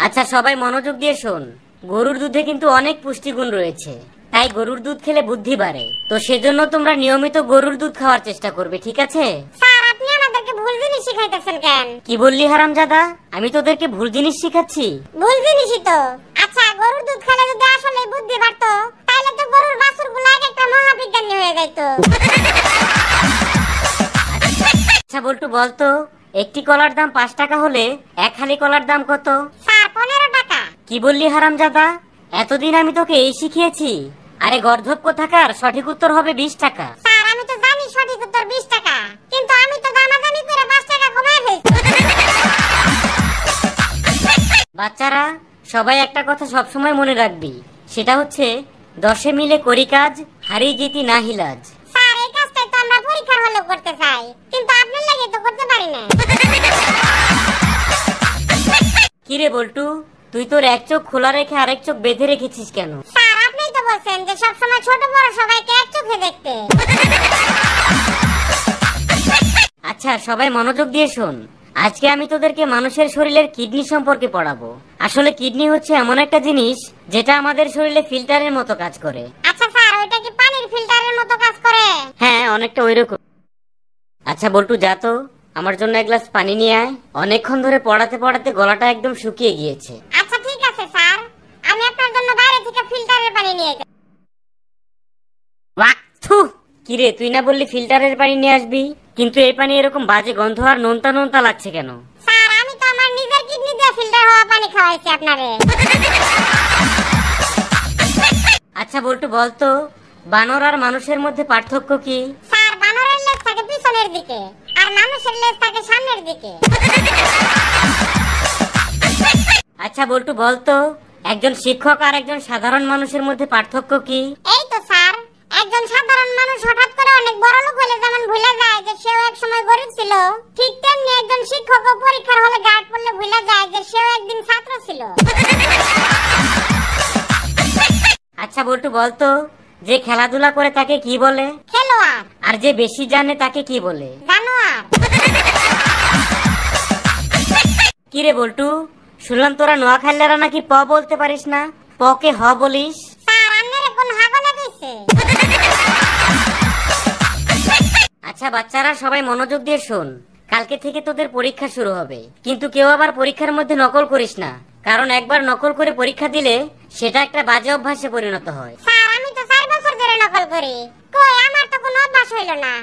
আচ্ছা সবাই মনোযোগ দিয়ে শোন, গরুর দুধে কিন্তু অনেক পুষ্টিগুণ রয়েছে, তাই গরুর দুধ খেলে বুদ্ধি বাড়ে। তো সেজন্য তোমরা নিয়মিত গরুর দুধ খাওয়ার চেষ্টা করবে, ঠিক আছে? স্যার আপনি আমাদেরকে ভুল জিনিস শিখাইতেছেন কেন? কি বললি হারামজাদা? আমি তোদেরকে ভুল জিনিস শিখাচ্ছি? ভুল জিনিসই তো। আচ্ছা গরুর দুধ খেলে যদি আসলে বুদ্ধি বাড়তো তাহলে তো গরুর বাছুরগুলো এক একটা মহাবিজ্ঞানী হয়ে যাইতো। আচ্ছা বল্টু বলতো, একটি কলার দাম 5 টাকা হলে এক হালি কলার দাম কত? স্যার 15 টাকা। কি বললি হারামজাদা? এতদিন আমি তোকে এই শিখিয়েছি। আরে গর্ধব কোথাকার, সঠিক উত্তর হবে 20 টাকা। স্যার আমি তো জানি সঠিক উত্তর 20 টাকা, কিন্তু আমি তো দামাদামি করে 5 টাকা কমায় ফেলছি। বাচ্চারা সবাই একটা কথা সবসময় মনে রাখবি, সেটা হচ্ছে 10 মিলে করি কাজ, হারি জিতি না হিলাজ। স্যার এই কাজটাই তো আমরা পরীক্ষার হলেও করতে চাই, কিন্তু আপনার লাগে তো করতে পারি না। কিরে বল্টু, তুই তোর এক চোখ খোলা রেখে আরেক চোখ বেঁধে রেখেছিস কেন? স্যার আপনিই তো বলছেন যে সবসময় ছোট বড় সবাইকে এক চোখে দেখতে। আচ্ছা সবাই মনোযোগ দিয়ে শোন, আজকে আমি তোদেরকে মানুষের শরীরের কিডনি সম্পর্কে পড়াবো। আসলে কিডনি হচ্ছে এমন একটা জিনিস যেটা আমাদের শরীরে ফিল্টারের মতো কাজ করে। আচ্ছা স্যার ওইটা কি পানির ফিল্টারের মতো কাজ করে? হ্যাঁ অনেকটা ওইরকম। আচ্ছা বল্টু যা তো, আমার জন্য এক গ্লাস পানি নিয়ে আয়। অনেকক্ষণ ধরে পড়াতে পড়াতে গলাটা একদম শুকিয়ে গিয়েছে। আচ্ছা ঠিক আছে স্যার, আমি আপনার জন্য বাইরে থেকে ফিল্টারের পানি নিয়ে যাই। থু, কিরে তুই না বললি ফিল্টারের পানি নিয়ে আসবি, কিন্তু এই পানি এরকম বাজে গন্ধ আর নোনতা নোনতা লাগছে কেন? স্যার আমি তো আমার নিজের কিডনি দিয়ে ফিল্টার হওয়া পানি খাওয়াইছি আপনারে। আচ্ছা বল্টু বলতো, বানর আর মানুষের মধ্যে পার্থক্য কি? স্যার বানরের লেজ থাকে পিছনের দিকে আর মানুষের লেজ থাকে সামনের দিকে। আচ্ছা বল্টু বলতো, একজন শিক্ষক আর একজন সাধারণ মানুষের মধ্যে পার্থক্য কি? এই তো স্যার, একজন সাধারণ মানুষ হঠাৎ করে অনেক বড় লোক হলে যেমন ভুলে যায় যে সেও এক সময় গরিব ছিল, ঠিক তেমনি একজন শিক্ষকও পরীক্ষার হলে গার্ড পড়লে ভুলে যায় যে সেও একদিন ছাত্র ছিল। আচ্ছা বল্টু বলতো, যে খেলাধুলা করে তাকে কি বলে? খেলোয়াড়। আর যে বেশি জানে তাকে কি বলে? জানোয়ার। কিরে বল্টু, শুনলাম তোরা নোয়াখালীরা নাকি প বলতে পারিস না, প কে হ বলিস? স্যার আপনারে কোন হাগলে কইছে? আচ্ছা বাচ্চারা সবাই মনোযোগ দিয়ে শোন, কালকে থেকে তোদের পরীক্ষা শুরু হবে, কিন্তু কেউ আবার পরীক্ষার মধ্যে নকল করিস না, কারণ একবার নকল করে পরীক্ষা দিলে সেটা একটা বাজে অভ্যাসে পরিণত হয়। স্যার আমি তো 4 বছর ধরে নকল করি, কই আমার তো কোনো অভ্যাস হইল না।